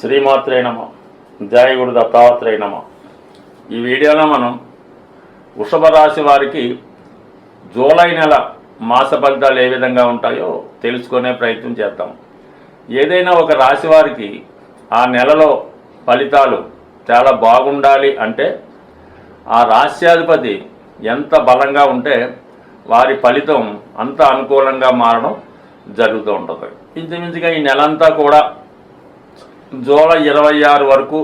శ్రీమాత్రే నమ. జయ గురు దత్తాత్రేయ నమ. ఈ వీడియోలో మనం వృషభ రాశి వారికి జూలై నెల మాస ఫలితాలు ఏ విధంగా ఉంటాయో తెలుసుకునే ప్రయత్నం చేద్దాం. ఏదైనా ఒక రాశి వారికి ఆ నెలలో ఫలితాలు చాలా బాగుండాలి అంటే ఆ రాశ్యాధిపతి ఎంత బలంగా ఉంటే వారి ఫలితం అంత అనుకూలంగా మారడం జరుగుతూ ఉంటుంది. ఇంచుమించుగా ఈ నెలంతా కూడా జూలై 26 వరకు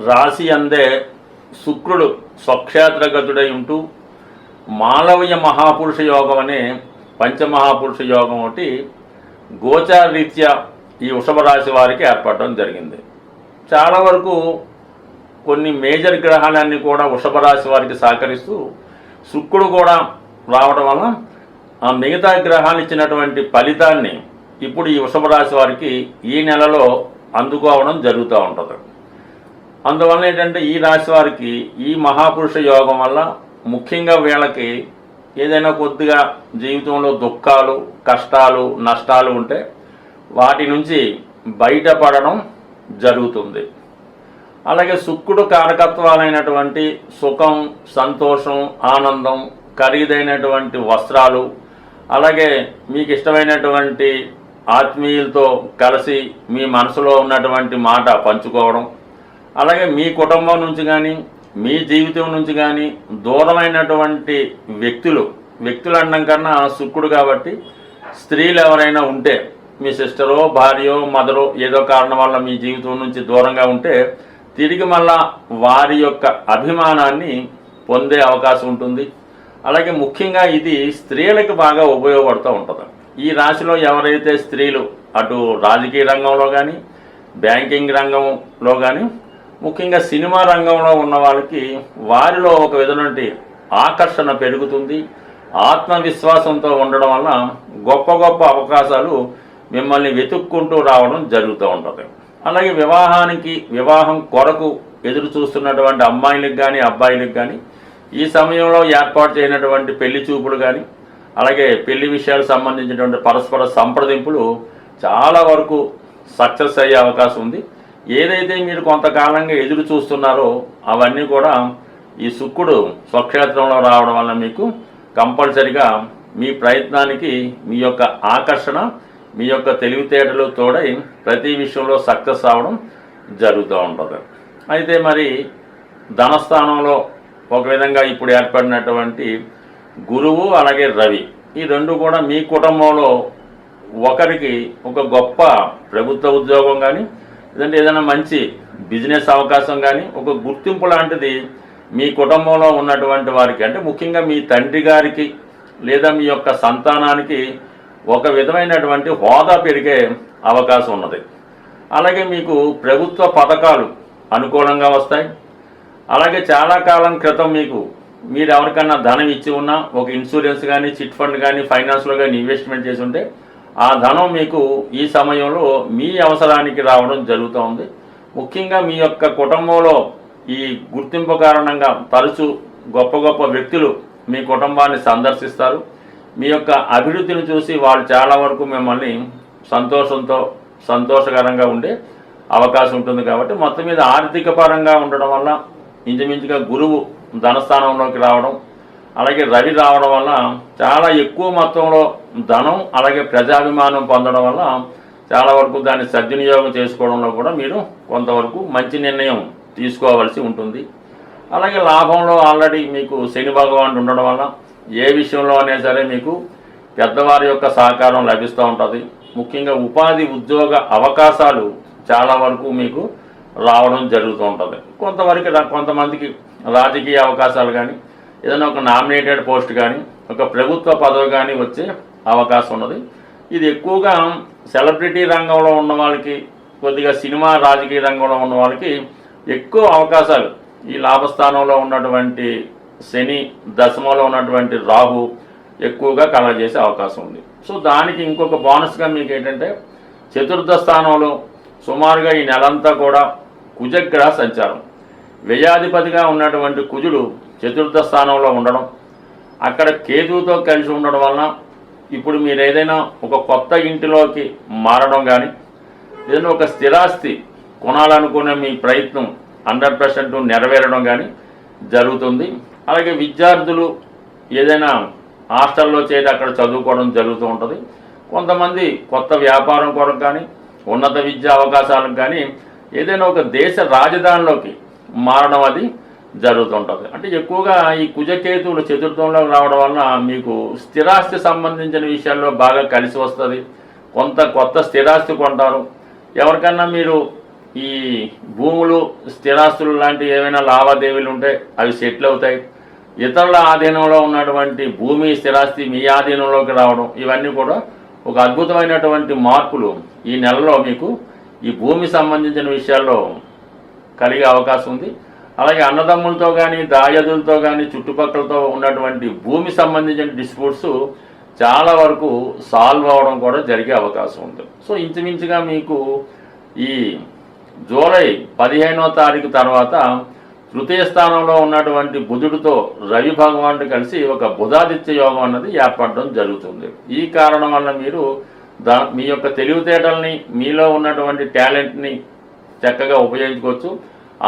రాశి అందే శుక్రుడు స్వక్షేత్రగతుడై ఉంటూ మాలవీయ మహాపురుష యోగం అనే పంచమహాపురుష యోగం ఒకటి గోచార రీత్యా ఈ వృషభ రాశి వారికి ఏర్పడడం జరిగింది. చాలా వరకు కొన్ని మేజర్ గ్రహాలన్నీ కూడా వృషభ రాశి వారికి సహకరిస్తూ శుక్రుడు కూడా రావడం వల్ల ఆ మిగతా గ్రహాలు ఇచ్చినటువంటి ఫలితాన్ని ఇప్పుడు ఈ వృషభ రాశి వారికి ఈ నెలలో అందుకోవడం జరుగుతూ ఉంటుంది. అందువల్ల ఏంటంటే ఈ రాశి వారికి ఈ మహాపురుష యోగం వల్ల ముఖ్యంగా వీళ్ళకి ఏదైనా కొద్దిగా జీవితంలో దుఃఖాలు, కష్టాలు, నష్టాలు ఉంటే వాటి నుంచి బయటపడడం జరుగుతుంది. అలాగే శుక్రుడు కారకత్వాలైనటువంటి సుఖం, సంతోషం, ఆనందం, ఖరీదైనటువంటి వస్త్రాలు, అలాగే మీకు ఇష్టమైనటువంటి ఆత్మీయులతో కలిసి మీ మనసులో ఉన్నటువంటి మాట పంచుకోవడం, అలాగే మీ కుటుంబం నుంచి కానీ మీ జీవితం నుంచి కానీ దూరమైనటువంటి వ్యక్తులు అనడం కన్నా శుక్రుడు కాబట్టి స్త్రీలు ఎవరైనా ఉంటే మీ సిస్టరో, భార్యో, మదరో ఏదో కారణం వల్ల మీ జీవితం నుంచి దూరంగా ఉంటే తిరిగి మళ్ళా వారి యొక్క అభిమానాన్ని పొందే అవకాశం ఉంటుంది. అలాగే ముఖ్యంగా ఇది స్త్రీలకు బాగా ఉపయోగపడుతూ ఉంటుంది. ఈ రాశిలో ఎవరైతే స్త్రీలు అటు రాజకీయ రంగంలో కానీ బ్యాంకింగ్ రంగంలో కానీ ముఖ్యంగా సినిమా రంగంలో ఉన్న వాళ్ళకి వారిలో ఒక విధమైన ఆకర్షణ పెరుగుతుంది. ఆత్మవిశ్వాసంతో ఉండడం వల్ల గొప్ప గొప్ప అవకాశాలు మిమ్మల్ని వెతుక్కుంటూ రావడం జరుగుతూ ఉంటుంది. అలాగే వివాహం కొరకు ఎదురు చూస్తున్నటువంటి అమ్మాయిలకు కానీ అబ్బాయిలకు కానీ ఈ సమయంలో ఏర్పాటు చేయనటువంటి పెళ్లి చూపులు కానీ అలాగే పెళ్లి విషయాలకు సంబంధించినటువంటి పరస్పర సంప్రదింపులు చాలా వరకు సక్సెస్ అయ్యే అవకాశం ఉంది. ఏదైతే మీరు కొంతకాలంగా ఎదురు చూస్తున్నారో అవన్నీ కూడా ఈ శుక్రుడు స్వక్షేత్రంలో రావడం వల్ల మీకు కంపల్సరిగా మీ ప్రయత్నానికి మీ యొక్క ఆకర్షణ, మీ యొక్క తెలివితేటలు తోడై ప్రతి విషయంలో సక్సెస్ అవ్వడం జరుగుతూ ఉంటుంది. అయితే మరి ధనస్థానంలో ఒక విధంగా ఇప్పుడు ఏర్పడినటువంటి గురువు అలాగే రవి, ఈ రెండు కూడా మీ కుటుంబంలో ఒకరికి ఒక గొప్ప ప్రభుత్వ ఉద్యోగం కానీ లేదంటే ఏదైనా మంచి బిజినెస్ అవకాశం కానీ ఒక గుర్తింపు లాంటిది మీ కుటుంబంలో ఉన్నటువంటి వారికి, అంటే ముఖ్యంగా మీ తండ్రి గారికి లేదా మీ యొక్క సంతానానికి ఒక విధమైనటువంటి హోదా పెరిగే అవకాశం ఉన్నది. అలాగే మీకు ప్రభుత్వ పథకాలు అనుకూలంగా వస్తాయి. అలాగే చాలా కాలం క్రితం మీరు ఎవరికన్నా ధనం ఇచ్చి ఉన్నా ఒక ఇన్సూరెన్స్ కానీ చిట్ ఫండ్ కానీ ఫైనాన్స్లో కానీ ఇన్వెస్ట్మెంట్ చేసి ఉంటే ఆ ధనం మీకు ఈ సమయంలో మీ అవసరానికి రావడం జరుగుతూ ఉంది. ముఖ్యంగా మీ యొక్క కుటుంబంలో ఈ గుర్తింపు కారణంగా తరచూ గొప్ప గొప్ప వ్యక్తులు మీ కుటుంబాన్ని సందర్శిస్తారు. మీ యొక్క అభివృద్ధిని చూసి వాళ్ళు చాలా వరకు మిమ్మల్ని సంతోషకరంగా ఉండే అవకాశం ఉంటుంది. కాబట్టి మొత్తం మీద ఆర్థిక పరంగా ఉండడం వల్ల ఇంచుమించుగా గురువు ధనస్థానంలోకి రావడం అలాగే రవి రావడం వల్ల చాలా ఎక్కువ మొత్తంలో ధనం అలాగే ప్రజాభిమానం పొందడం వల్ల చాలా వరకు దాన్ని సద్వినియోగం చేసుకోవడంలో కూడా మీరు కొంతవరకు మంచి నిర్ణయం తీసుకోవాల్సి ఉంటుంది. అలాగే లాభంలో ఆల్రెడీ మీకు శని భగవానుడు ఉండడం వల్ల ఏ విషయంలో అయినా సరే మీకు పెద్దవారి యొక్క సహకారం లభిస్తూ ఉంటుంది. ముఖ్యంగా ఉపాధి ఉద్యోగ అవకాశాలు చాలా వరకు మీకు రావడం జరుగుతూ ఉంటుంది. కొంతమందికి రాజకీయ అవకాశాలు కానీ ఏదైనా ఒక నామినేటెడ్ పోస్ట్ కానీ ఒక ప్రభుత్వ పదవి కానీ వచ్చే అవకాశం ఉన్నది. ఇది ఎక్కువగా సెలబ్రిటీ రంగంలో ఉన్న వాళ్ళకి, కొద్దిగా సినిమా రాజకీయ రంగంలో ఉన్న వాళ్ళకి ఎక్కువ అవకాశాలు ఈ లాభస్థానంలో ఉన్నటువంటి శని, దశమంలో ఉన్నటువంటి రాహు ఎక్కువగా కలగజేసే అవకాశం ఉంది. సో దానికి ఇంకొక బోనస్గా మీకు ఏంటంటే చతుర్థ స్థానంలో సుమారుగా ఈ నెలంతా కూడా కుజగ్రహ సంచారం, వ్యయాధిపతిగా ఉన్నటువంటి కుజుడు చతుర్థ స్థానంలో ఉండడం, అక్కడ కేతువుతో కలిసి ఉండడం వలన ఇప్పుడు మీరు ఏదైనా ఒక కొత్త ఇంటిలోకి మారడం కానీ ఏదైనా ఒక స్థిరాస్తి కొనాలనుకునే మీ ప్రయత్నం 100% నెరవేరడం కానీ జరుగుతుంది. అలాగే విద్యార్థులు ఏదైనా హాస్టల్లో చేరి అక్కడ చదువుకోవడం జరుగుతూ ఉంటుంది. కొంతమంది కొత్త వ్యాపారం కొరకు కానీ ఉన్నత విద్యా అవకాశాలకు కానీ ఏదైనా ఒక దేశ రాజధానిలోకి మారడం అది జరుగుతుంటుంది. అంటే ఎక్కువగా ఈ కుజకేతువులు చతుర్థంలోకి రావడం వలన మీకు స్థిరాస్తి సంబంధించిన విషయాల్లో బాగా కలిసి వస్తుంది. కొత్త స్థిరాస్తి కొంటారు. ఎవరికన్నా మీరు ఈ భూములు స్థిరాస్తులు లాంటి ఏమైనా లావాదేవీలు ఉంటే అవి సెటిల్ అవుతాయి. ఇతరుల ఆధీనంలో ఉన్నటువంటి భూమి స్థిరాస్తి మీ ఆధీనంలోకి రావడం, ఇవన్నీ కూడా ఒక అద్భుతమైనటువంటి మార్పులు ఈ నెలలో మీకు ఈ భూమి సంబంధించిన విషయాల్లో కలిగే అవకాశం ఉంది. అలాగే అన్నదమ్ములతో కానీ దాయాదులతో కానీ చుట్టుపక్కలతో ఉన్నటువంటి భూమి సంబంధించిన డిస్ప్యూట్స్ చాలా వరకు సాల్వ్ అవ్వడం కూడా జరిగే అవకాశం ఉంది. సో ఇంచుమించుగా మీకు ఈ జూలై 15వ తారీఖు తర్వాత తృతీయ స్థానంలో ఉన్నటువంటి బుధుడితో రవి భగవానుడు కలిసి ఒక బుధాదిత్య యోగం అన్నది ఏర్పడడం జరుగుతుంది. ఈ కారణం వల్ల మీరు మీ యొక్క తెలివితేటల్ని మీలో ఉన్నటువంటి టాలెంట్ని చక్కగా ఉపయోగించుకోవచ్చు.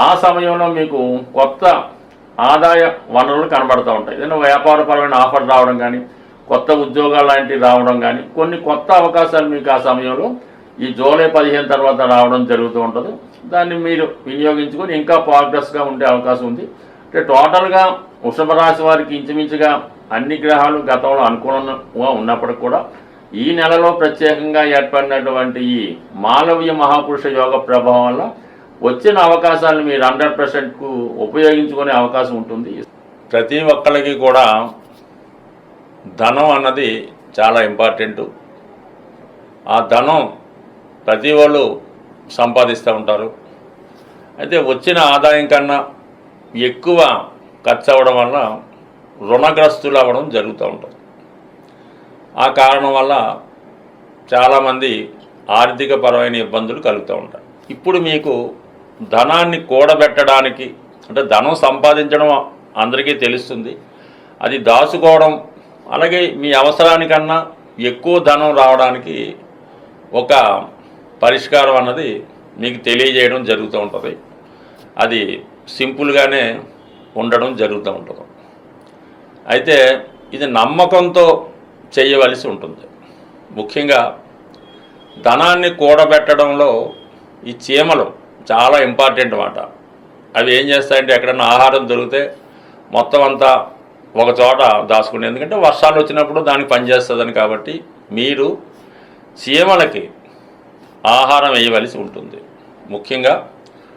ఆ సమయంలో మీకు కొత్త ఆదాయ వనరులు కనబడుతూ ఉంటాయి. ఏదైనా వ్యాపారపరమైన ఆఫర్ రావడం కానీ కొత్త ఉద్యోగాలు లాంటివి రావడం కానీ కొన్ని కొత్త అవకాశాలు మీకు ఆ సమయంలో ఈ జూలై 15 తర్వాత రావడం జరుగుతూ ఉంటుంది. దాన్ని మీరు వినియోగించుకొని ఇంకా ప్రోగ్రెస్గా ఉండే అవకాశం ఉంది. అంటే టోటల్గా వృషభ రాశి వారికి ఇంచుమించుగా అన్ని గ్రహాలు గతంలో అనుకూలంగా ఉన్నప్పటికి కూడా ఈ నెలలో ప్రత్యేకంగా ఏర్పడినటువంటి ఈ మాలవ్య మహాపురుష యోగ ప్రభావం వల్ల వచ్చిన అవకాశాలను మీరు 100%కు ఉపయోగించుకునే అవకాశం ఉంటుంది. ప్రతి ఒక్కరికి కూడా ధనం అన్నది చాలా ఇంపార్టెంటు. ఆ ధనం ప్రతి వాళ్ళు సంపాదిస్తూ ఉంటారు. అయితే వచ్చిన ఆదాయం కన్నా ఎక్కువ ఖర్చు అవ్వడం వల్ల రుణగ్రస్తులు అవ్వడం జరుగుతూ ఉంటుంది. ఆ కారణం వల్ల చాలామంది ఆర్థిక పరమైన ఇబ్బందులు కలుగుతూ ఉంటాయి. ఇప్పుడు మీకు ధనాన్ని కూడబెట్టడానికి అంటే ధనం సంపాదించడం అందరికీ తెలుస్తుంది. అది దాచుకోవడం అలాగే మీ అవసరానికన్నా ఎక్కువ ధనం రావడానికి ఒక పరిష్కారం అన్నది మీకు తెలియజేయడం జరుగుతూ ఉంటుంది. అది సింపుల్గానే ఉండడం జరుగుతూ ఉంటుంది. అయితే ఇది నమ్మకంతో చేయవలసి ఉంటుంది. ముఖ్యంగా ధనాన్ని కూడబెట్టడంలో ఈ చీమలు చాలా ఇంపార్టెంట్ మాట. అవి ఏం చేస్తాయంటే ఎక్కడన్నా ఆహారం దొరికితే మొత్తం అంతా ఒక చోట దాచుకునే, ఎందుకంటే వర్షాలు వచ్చినప్పుడు దానికి పనిచేస్తుందని. కాబట్టి మీరు చీమలకి ఆహారం వేయవలసి ఉంటుంది. ముఖ్యంగా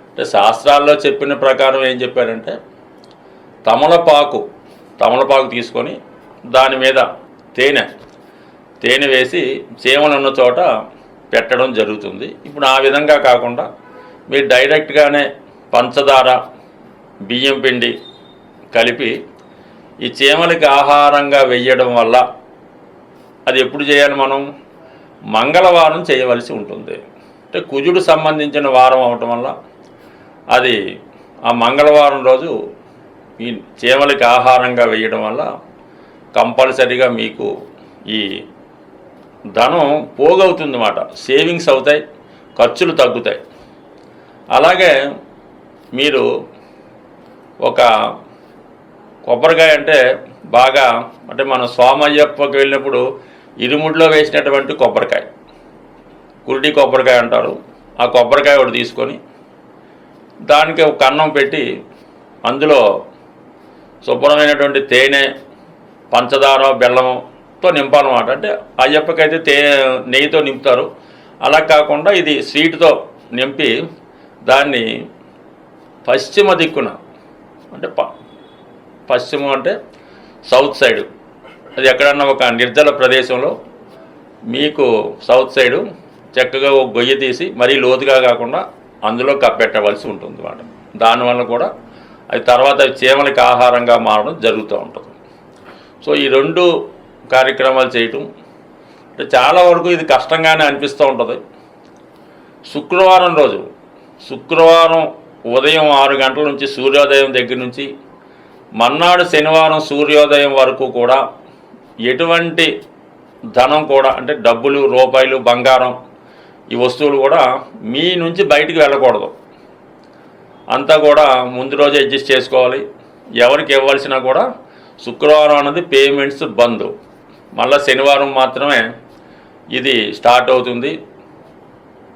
అంటే శాస్త్రాల్లో చెప్పిన ప్రకారం ఏం చెప్పారంటే తమలపాకు తీసుకొని దాని మీద తేనె వేసి చీమలు ఉన్న చోట పెట్టడం జరుగుతుంది. ఇప్పుడు ఆ విధంగా కాకుండా మీరు డైరెక్ట్గానే పంచదార బియ్యం పిండి కలిపి ఈ చీమలకి ఆహారంగా వేయడం వల్ల అది ఎప్పుడు చేయాలి, మనం మంగళవారం చేయవలసి ఉంటుంది. అంటే కుజుడు సంబంధించిన వారం అవటం వల్ల అది ఆ మంగళవారం రోజు ఈ చీమలకి ఆహారంగా వేయడం వల్ల కంపల్సరీగా మీకు ఈ ధనం పోగవుతుందన్నమాట. సేవింగ్స్ అవుతాయి, ఖర్చులు తగ్గుతాయి. అలాగే మీరు ఒక కొబ్బరికాయ అంటే బాగా అంటే మనం సోమయ్యప్పకి వెళ్ళినప్పుడు ఇరుముడిలో వేసినటువంటి కొబ్బరికాయ, కురిటి కొబ్బరికాయ అంటారు. ఆ కొబ్బరికాయ ఒకటి తీసుకొని దానికి ఒక కన్నం పెట్టి అందులో శుభ్రమైనటువంటి తేనె పంచదార బెల్లంతో నింపాలన్నమాట. అంటే అయ్యప్పకైతే నెయ్యితో నింపుతారు. అలా కాకుండా ఇది స్వీట్తో నింపి దాన్ని పశ్చిమ దిక్కున అంటే పశ్చిమం అంటే సౌత్ సైడు, అది ఎక్కడన్నా ఒక నిర్జల ప్రదేశంలో మీకు సౌత్ సైడు చక్కగా ఒక గొయ్యి తీసి మరీ లోతుగా కాకుండా అందులో కప్పెట్టవలసి ఉంటుంది అన్నమాట. దానివల్ల కూడా అది తర్వాత చీమలకి ఆహారంగా మారడం జరుగుతూ ఉంటుంది. సో ఈ రెండు కార్యక్రమాలు చేయటం అంటే చాలా వరకు ఇది కష్టంగానే అనిపిస్తూ ఉంటుంది. శుక్రవారం ఉదయం 6 గంటల నుంచి సూర్యోదయం దగ్గర నుంచి మర్నాడు శనివారం సూర్యోదయం వరకు కూడా ఎటువంటి ధనం కూడా అంటే డబ్బులు రూపాయలు బంగారం ఈ వస్తువులు కూడా మీ నుంచి బయటికి వెళ్ళకూడదు. అంతా కూడా ముందు రోజే అడ్జస్ట్ చేసుకోవాలి. ఎవరికి ఇవ్వాల్సినా కూడా శుక్రవారం అన్నది పేమెంట్స్ బంద్. మళ్ళీ శనివారం మాత్రమే ఇది స్టార్ట్ అవుతుంది.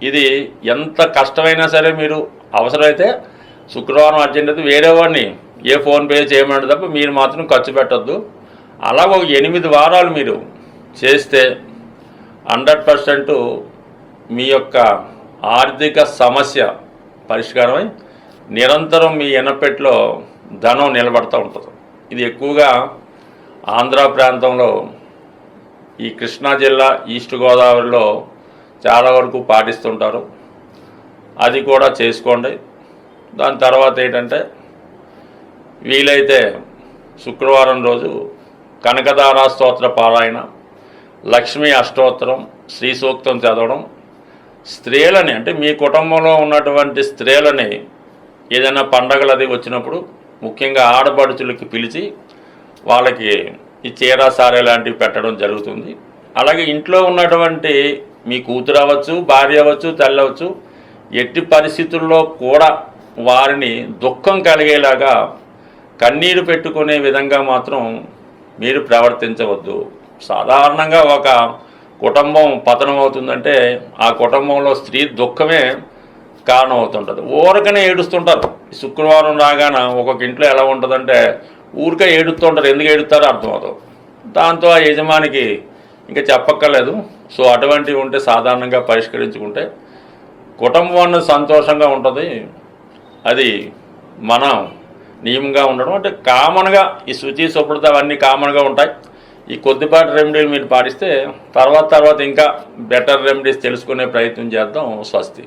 ఇది ఎంత కష్టమైనా సరే మీరు అవసరమైతే శుక్రవారం అర్జెంట్ అయితే వేరే వాడిని ఫోన్పే చేయమంటే తప్ప మీరు మాత్రం ఖర్చు పెట్టద్దు. అలా ఒక 8 వారాలు మీరు చేస్తే 100% మీ యొక్క ఆర్థిక సమస్య పరిష్కారమై నిరంతరం మీ ఎనపెట్లో ధనం నిలబడుతూ ఉంటుంది. ఇది ఎక్కువగా ఆంధ్ర ప్రాంతంలో ఈ కృష్ణా జిల్లా ఈస్ట్ గోదావరిలో చాలా వరకు పాటిస్తుంటారు. అది కూడా చేసుకోండి. దాని తర్వాత ఏంటంటే వీలైతే శుక్రవారం రోజు కనకదార స్తోత్ర పారాయణ, లక్ష్మీ అష్టోత్తరం, శ్రీ సూక్తం చదవడం, స్త్రీలని అంటే మీ కుటుంబంలో ఉన్నటువంటి స్త్రీలని ఏదైనా పండగలు అది వచ్చినప్పుడు ముఖ్యంగా ఆడపడుచులకి పిలిచి వాళ్ళకి ఈ చీర సారే లాంటివి పెట్టడం జరుగుతుంది. అలాగే ఇంట్లో ఉన్నటువంటి మీ కూతురు అవ్వచ్చు, భార్య అవ్వచ్చు, తల్లి అవ్వచ్చు, ఎట్టి పరిస్థితుల్లో కూడా వారిని దుఃఖం కలిగేలాగా కన్నీరు పెట్టుకునే విధంగా మాత్రం మీరు ప్రవర్తించవద్దు. సాధారణంగా ఒక కుటుంబం పతనం అవుతుందంటే ఆ కుటుంబంలో స్త్రీ దుఃఖమే కారణం అవుతుంటుంది. ఊరకనే ఏడుస్తుంటారు. శుక్రవారం రాగాన ఒక్కొక్క ఇంట్లో ఎలా ఉంటుందంటే ఊరికే ఏడుస్తుంటారు. ఎందుకు ఏడుస్తారో అర్థమవుతుంది. దాంతో ఆ యజమానికి ఇంకా చెప్పక్కర్లేదు. సో అటువంటివి ఉంటే సాధారణంగా పరిష్కరించుకుంటే కుటుంబం అన్నది సంతోషంగా ఉంటుంది. అది మనం నియమంగా ఉండడం అంటే కామన్గా ఈ శుచి శుభ్రత అవన్నీ కామన్గా ఉంటాయి. ఈ కొద్దిపాటి రెమెడీలు మీరు పాటిస్తే తర్వాత ఇంకా బెటర్ రెమెడీస్ తెలుసుకునే ప్రయత్నం చేద్దాం. స్వస్తి.